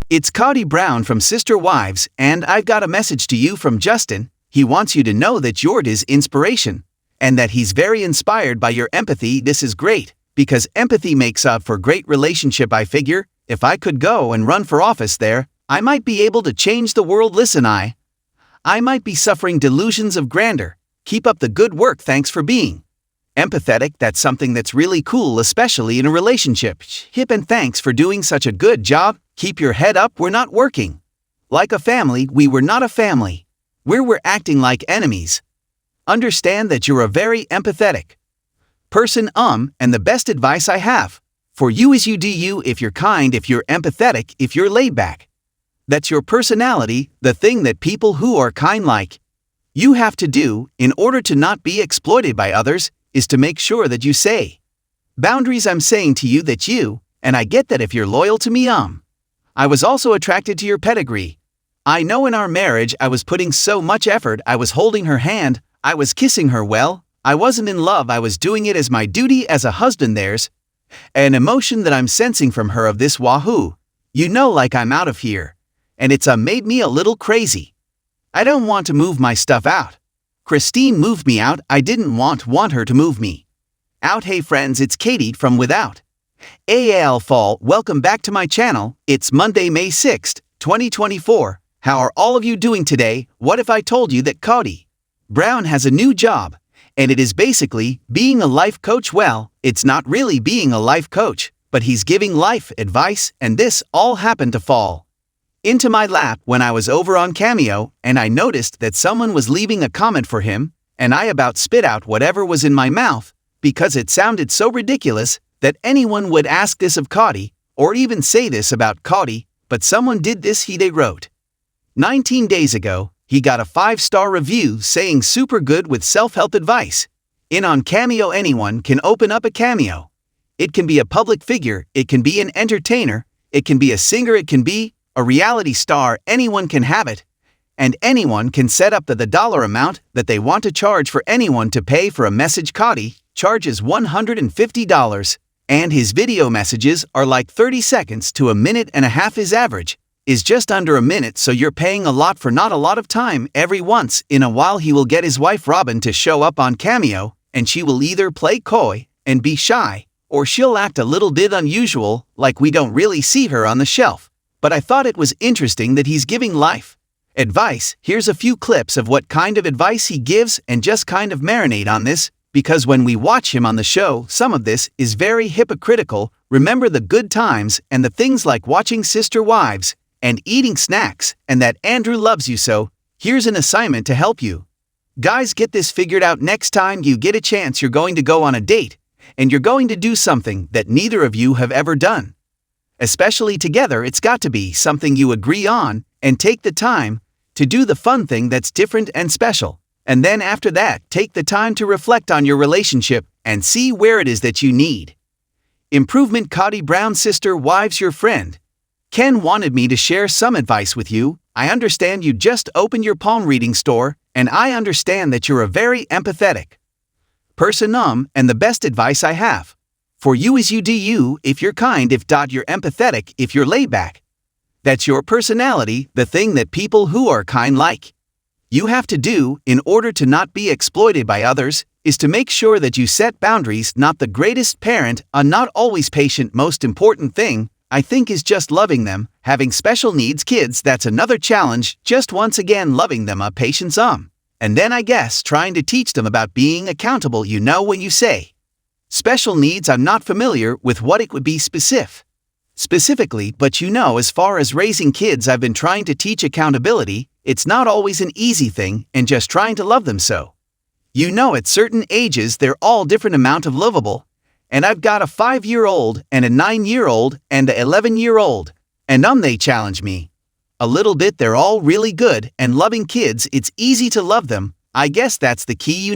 It's Kody Brown from Sister Wives, and I've got a message to you from Justin. He wants you to know that you're his inspiration, and that he's very inspired by your empathy. This is great, because empathy makes up for great relationship. I figure, if I could go and run for office there, I might be able to change the world. Listen, I might be suffering delusions of grandeur. Keep up the good work. Thanks for being empathetic. That's something that's really cool, especially in a relationship. Hip, and thanks for doing such a good job. Keep your head up. We're not working like a family. We're not a family. We're acting like enemies. Understand that you're a very empathetic person. And the best advice I have for you is you do you. If you're kind, if you're empathetic, if you're laid back, that's your personality, the thing that people who are kind like you have to do in order to not be exploited by others is to make sure that you say boundaries. I'm saying to you that you, and I get that if you're loyal to me, I was also attracted to your pedigree. I know in our marriage I was putting so much effort. I was holding her hand, I was kissing her. Well, I wasn't in love. I was doing it as my duty as a husband. There's an emotion that I'm sensing from her of this wahoo. Like I'm out of here. And it's made me a little crazy. I don't want to move my stuff out. Christine moved me out. I didn't want her to move me out. Hey friends, it's Kody from Without AL Fall. Welcome back to my channel. It's Monday, May 6th, 2024. How are all of you doing today? What if I told you that Kody Brown has a new job, and it is basically being a life coach? Well, it's not really being a life coach, but he's giving life advice, and this all happened to fall into my lap when I was over on Cameo, and I noticed that someone was leaving a comment for him, and I about spit out whatever was in my mouth, because it sounded so ridiculous that anyone would ask this of Kody, or even say this about Kody, but someone did this. They wrote, 19 days ago, he got a 5-star review saying super good with self-help advice. On Cameo, anyone can open up a Cameo. It can be a public figure, it can be an entertainer, it can be a singer, it can be a reality star. Anyone can have it, and anyone can set up the dollar amount that they want to charge for anyone to pay for a message. Kody charges $150, and his video messages are like 30 seconds to a minute and a half. His average is just under a minute, so you're paying a lot for not a lot of time. Every once in a while he will get his wife Robyn to show up on Cameo, and she will either play coy and be shy, or she'll act a little bit unusual, like we don't really see her on the shelf. But I thought it was interesting that he's giving life advice. Here's a few clips of what kind of advice he gives, and just kind of marinate on this, because when we watch him on the show, some of this is very hypocritical. Remember the good times and the things like watching Sister Wives and eating snacks, and that Andrew loves you. So here's an assignment to help you guys get this figured out. Next time you get a chance, you're going to go on a date, and you're going to do something that neither of you have ever done, especially together. It's got to be something you agree on, and take the time to do the fun thing that's different and special. And then after that, take the time to reflect on your relationship and see where it is that you need improvement. Kody Brown, Sister Wives. Your friend Ken wanted me to share some advice with you. I understand you just opened your palm reading store, and I understand that you're a very empathetic person. And the best advice I have for you is you do you. If you're kind, if you're empathetic, if you're laid back, that's your personality, the thing that people who are kind like you have to do in order to not be exploited by others is to make sure that you set boundaries. Not the greatest parent, not always patient. Most important thing, I think, is just loving them. Having special needs kids, that's another challenge. Just once again loving them, patience, and then I guess trying to teach them about being accountable. When you say special needs, I'm not familiar with what it would be specifically, but as far as raising kids, I've been trying to teach accountability. It's not always an easy thing, and just trying to love them. So at certain ages they're all different amount of lovable, and I've got a 5-year-old and a 9-year-old and a 11-year-old, and they challenge me a little bit. They're all really good and loving kids. It's easy to love them. I guess that's the key.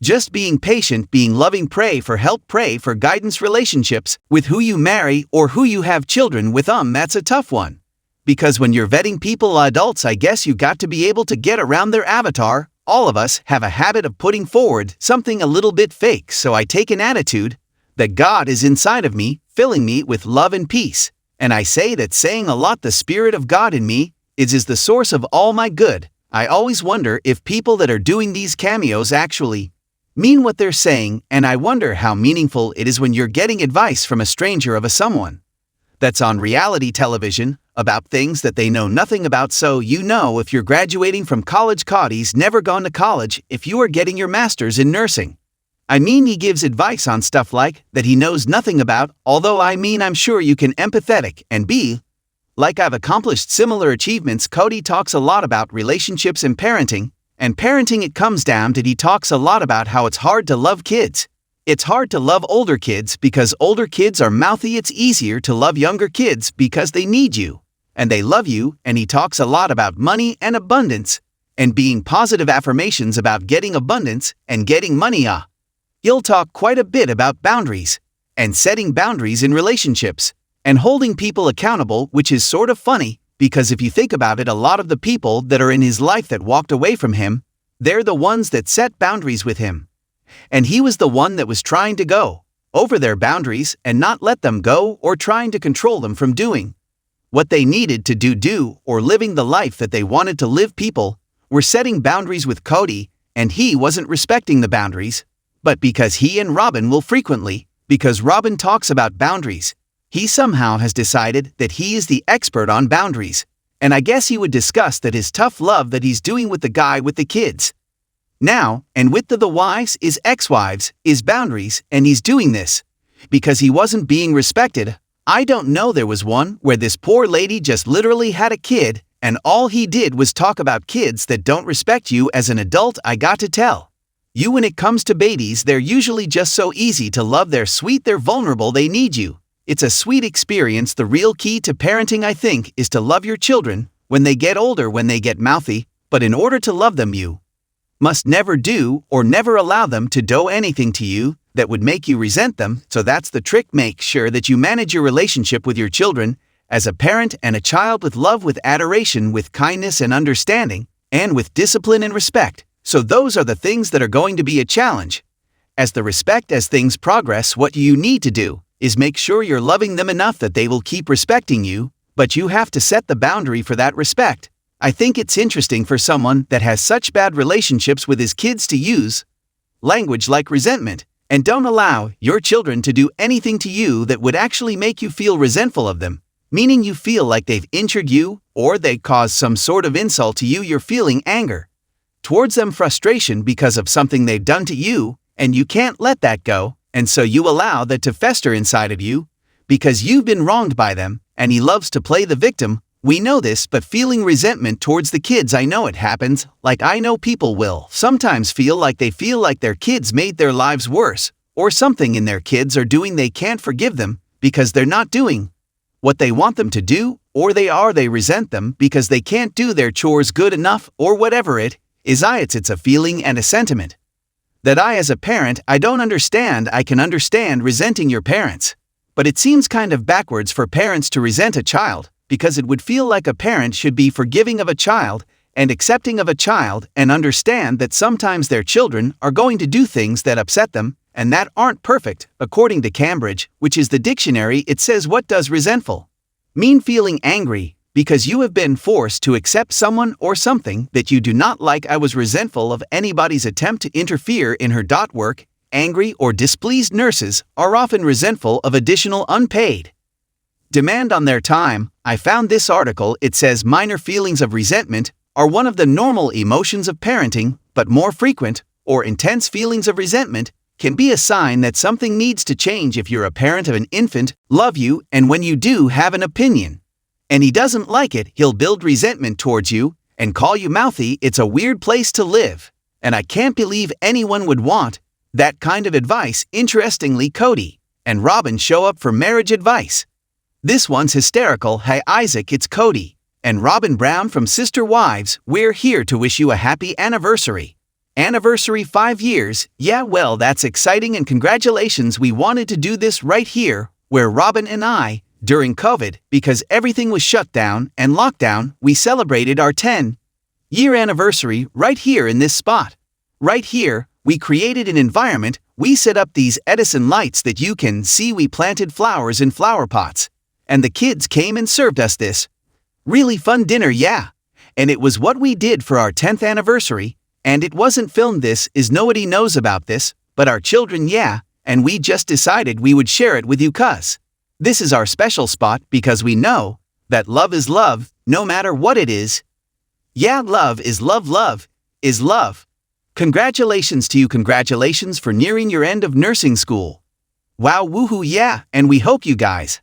Just being patient, being loving. Pray for help, pray for guidance. Relationships with who you marry or who you have children with, that's a tough one, because when you're vetting people, adults, I guess you got to be able to get around their avatar. All of us have a habit of putting forward something a little bit fake, so I take an attitude that God is inside of me, filling me with love and peace, And I say that saying a lot the Spirit of God in me is the source of all my good. I always wonder if people that are doing these cameos actually mean what they're saying, and I wonder how meaningful it is when you're getting advice from a stranger of a someone that's on reality television about things that they know nothing about. So you know, if you're graduating from college, Kody's never gone to college. If you are getting your master's in nursing, I mean, he gives advice on stuff like that he knows nothing about, although I mean, I'm sure you can empathetic and be like I've accomplished similar achievements. Kody talks a lot about relationships and parenting it comes down to he talks a lot about how it's hard to love kids. It's hard to love older kids because older kids are mouthy. It's easier to love younger kids because they need you and they love you. And he talks a lot about money and abundance and being positive affirmations about getting abundance and getting money. He'll talk quite a bit about boundaries and setting boundaries in relationships and holding people accountable, which is sort of funny because if you think about it, a lot of the people that are in his life that walked away from him, they're the ones that set boundaries with him. And he was the one that was trying to go over their boundaries and not let them go, or trying to control them from doing what they needed to do or living the life that they wanted to live. People were setting boundaries with Kody and he wasn't respecting the boundaries. But because he and Robyn will frequently, because Robyn talks about boundaries, he somehow has decided that he is the expert on boundaries. And I guess he would discuss that his tough love that he's doing with the guy with the kids now, and with the wives, is ex-wives, is boundaries, and he's doing this because he wasn't being respected. I don't know, there was one where this poor lady just literally had a kid, and all he did was talk about kids that don't respect you as an adult. I got to tell you, when it comes to babies, they're usually just so easy to love. They're sweet, they're vulnerable, they need you. It's a sweet experience. The real key to parenting, I think, is to love your children when they get older, when they get mouthy. But in order to love them, you must never do or never allow them to do anything to you that would make you resent them. So that's the trick. Make sure that you manage your relationship with your children as a parent and a child with love, with adoration, with kindness and understanding, and with discipline and respect. So those are the things that are going to be a challenge. As the respect, as things progress, what you need to do is make sure you're loving them enough that they will keep respecting you, but you have to set the boundary for that respect. I think it's interesting for someone that has such bad relationships with his kids to use language like resentment, and don't allow your children to do anything to you that would actually make you feel resentful of them, meaning you feel like they've injured you or they caused some sort of insult to you. You're feeling anger towards them, frustration because of something they've done to you, and you can't let that go. And so you allow that to fester inside of you because you've been wronged by them, and he loves to play the victim. We know this, but feeling resentment towards the kids, I know it happens. Like, I know people will sometimes feel like their kids made their lives worse, or something in their kids are doing they can't forgive them because they're not doing what they want them to do, or they resent them because they can't do their chores good enough, or whatever it is. It's a feeling and a sentiment that I, as a parent, I don't understand. I can understand resenting your parents, but it seems kind of backwards for parents to resent a child, because it would feel like a parent should be forgiving of a child and accepting of a child and understand that sometimes their children are going to do things that upset them and that aren't perfect. According to Cambridge, which is the dictionary, it says, what does resentful mean? Feeling angry because you have been forced to accept someone or something that you do not like. I was resentful of anybody's attempt to interfere in her work. Angry or displeased nurses are often resentful of additional unpaid demand on their time. I found this article. It says minor feelings of resentment are one of the normal emotions of parenting, but more frequent or intense feelings of resentment can be a sign that something needs to change. If you're a parent of an infant, love you, and when you do have an opinion and he doesn't like it, he'll build resentment towards you and call you mouthy. It's a weird place to live, and I can't believe anyone would want that kind of advice. Interestingly, Kody and Robyn show up for marriage advice. This one's hysterical. Hey Isaac, it's Kody and Robyn Brown from Sister Wives. We're here to wish you a happy anniversary. Anniversary 5 years. Yeah, well, that's exciting and congratulations. We wanted to do this right here, where Robyn and I, during COVID, because everything was shut down and lockdown, we celebrated our 10-year anniversary right here in this spot. Right here, we created an environment. We set up these Edison lights that you can see. We planted flowers in flower pots. and the kids came and served us this really fun dinner, yeah. And it was what we did for our 10th anniversary, and it wasn't filmed. This is nobody knows about this, but our children, yeah, and we just decided we would share it with you 'cause this is our special spot because we know that love is love, no matter what it is. Yeah, love is love, love is love. Congratulations to you, congratulations for nearing your end of nursing school. Wow, woohoo, yeah, and we hope you guys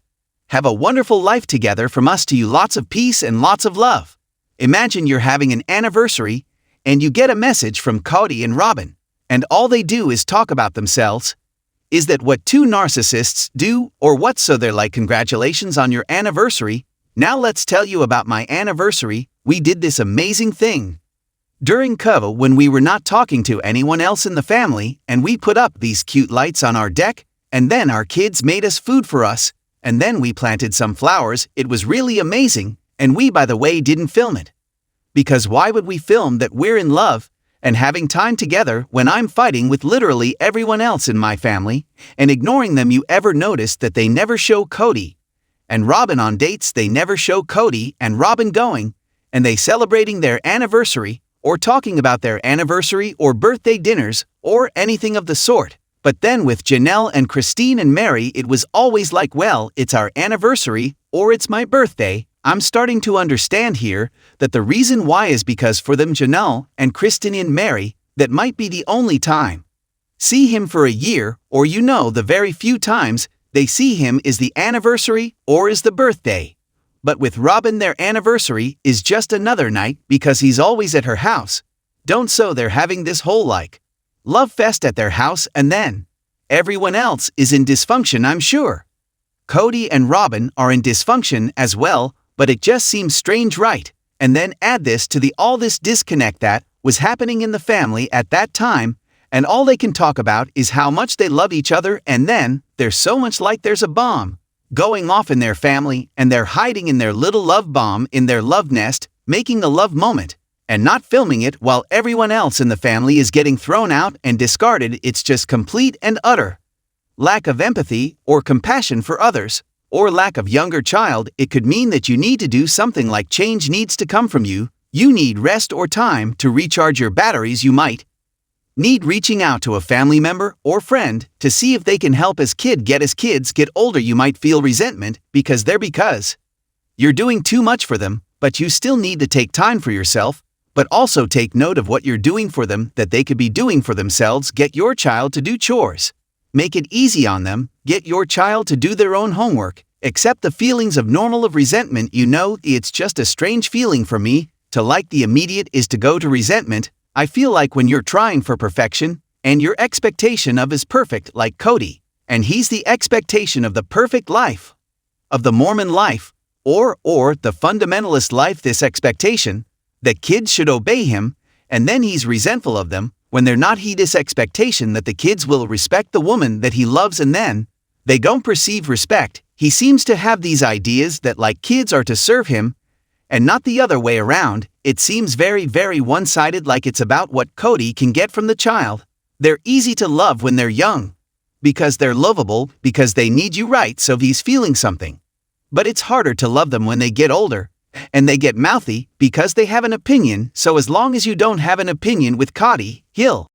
have a wonderful life together. From us to you, lots of peace and lots of love. Imagine you're having an anniversary, and you get a message from Kody and Robyn, and all they do is talk about themselves. Is that what two narcissists do, or what? So they're like, congratulations on your anniversary. Now let's tell you about my anniversary. We did this amazing thing during Kody when we were not talking to anyone else in the family, and we put up these cute lights on our deck, and then our kids made us food for us, and then we planted some flowers. It was really amazing, and we, by the way, didn't film it. Because why would we film that we're in love and having time together when I'm fighting with literally everyone else in my family and ignoring them? You ever noticed that they never show Kody and Robyn on dates? They never show Kody and Robyn going and they celebrating their anniversary or talking about their anniversary or birthday dinners or anything of the sort. But then with Janelle and Christine and Mary, it was always like, well, it's our anniversary or it's my birthday. I'm starting to understand here that the reason why is because for them, Janelle and Christine and Mary, that might be the only time see him for a year, or the very few times they see him is the anniversary or is the birthday. But with Robyn, their anniversary is just another night because he's always at her house. So they're having this whole love fest at their house, and then everyone else is in dysfunction, I'm sure. Kody and Robyn are in dysfunction as well, but it just seems strange, right? And then add this to all this disconnect that was happening in the family at that time, and all they can talk about is how much they love each other, and then there's so much like there's a bomb going off in their family, and they're hiding in their little love bomb in their love nest, making a love moment, and not filming it while everyone else in the family is getting thrown out and discarded. It's just complete and utter lack of empathy or compassion for others, or lack of younger child. It could mean that you need to do something like change needs to come from you. You need rest or time to recharge your batteries. You might need reaching out to a family member or friend to see if they can help as kids get older. You might feel resentment because you're doing too much for them, but you still need to take time for yourself. But also take note of what you're doing for them that they could be doing for themselves. Get your child to do chores. Make it easy on them. Get your child to do their own homework. Accept the feelings of normal of resentment. It's just a strange feeling for me to like the immediate is to go to resentment. I feel like when you're trying for perfection and your expectation of is perfect, like Kody, and he's the expectation of the perfect life, of the Mormon life, or the fundamentalist life, this expectation that kids should obey him, and then he's resentful of them when they're not. This expectation that the kids will respect the woman that he loves, and then they don't perceive respect. He seems to have these ideas that kids are to serve him, and not the other way around. It seems very, very one-sided, like it's about what Kody can get from the child. They're easy to love when they're young, because they're lovable, because they need you, right? So he's feeling something. But it's harder to love them when they get older, and they get mouthy because they have an opinion. So as long as you don't have an opinion with Kody, he'll